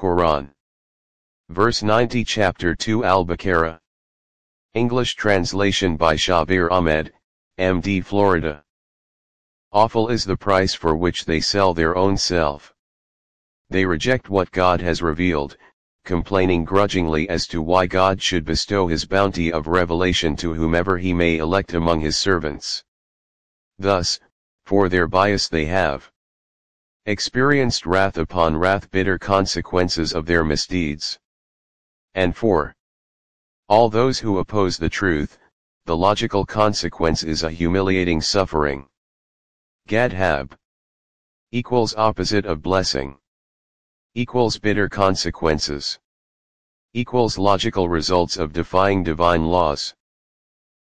Quran. Verse 90 Chapter 2 Al-Baqarah. English translation by Shabir Ahmed, M.D. Florida. Awful is the price for which they sell their own self. They reject what God has revealed, complaining grudgingly as to why God should bestow his bounty of revelation to whomever he may elect among his servants. Thus, for their bias they have experienced wrath upon wrath, bitter consequences of their misdeeds. And for all those who oppose the truth, the logical consequence is a humiliating suffering. Gadhab equals opposite of blessing, equals bitter consequences, equals logical results of defying divine laws,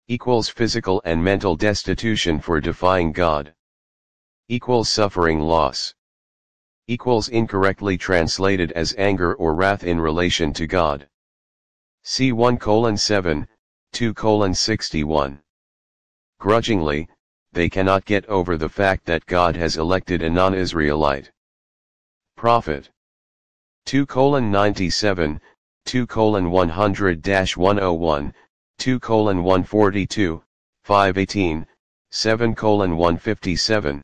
equals physical and mental destitution for defying God, equals suffering loss, equals incorrectly translated as anger or wrath in relation to God. See 1:7, 2:61. Grudgingly, they cannot get over the fact that God has elected a non-Israelite prophet. 2:97, 2:100-101, 2:142, 5:18, 7:157.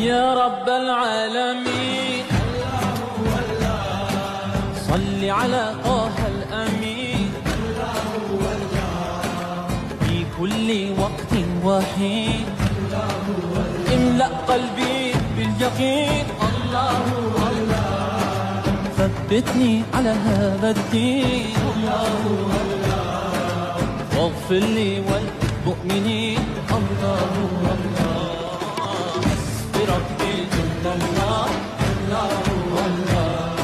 يا رب العالمين صل على طه الأمين في كل وقت وحين املأ قلبي باليقين الله ثبتني على هذا الدين واغفر لي والمؤمنين الله ربي جل الله الله الله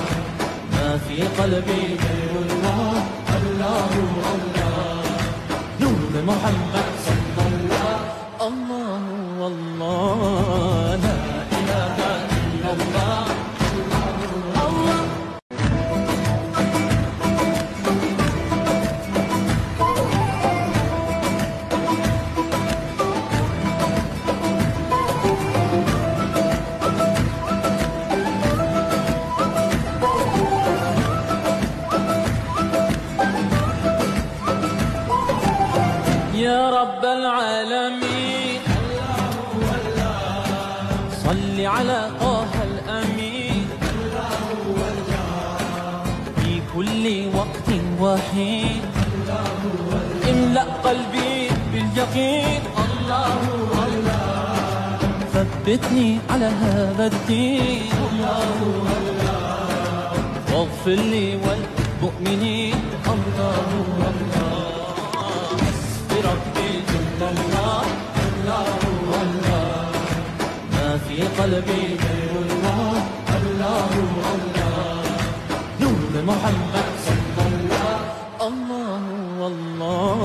ما في قلبي غير الله الله الله نور محمد صلى الله الله الله لا إله إلا الله الله. يا رب العالمين صل على طه الأمين في كل وقت وحين املأ قلبي باليقين الله ثبتني على هذا الدين واغفر لي والمؤمنين الله ربي جل الله الله الله ما في قلبي غير الله الله الله نور محمد صلى الله الله الله.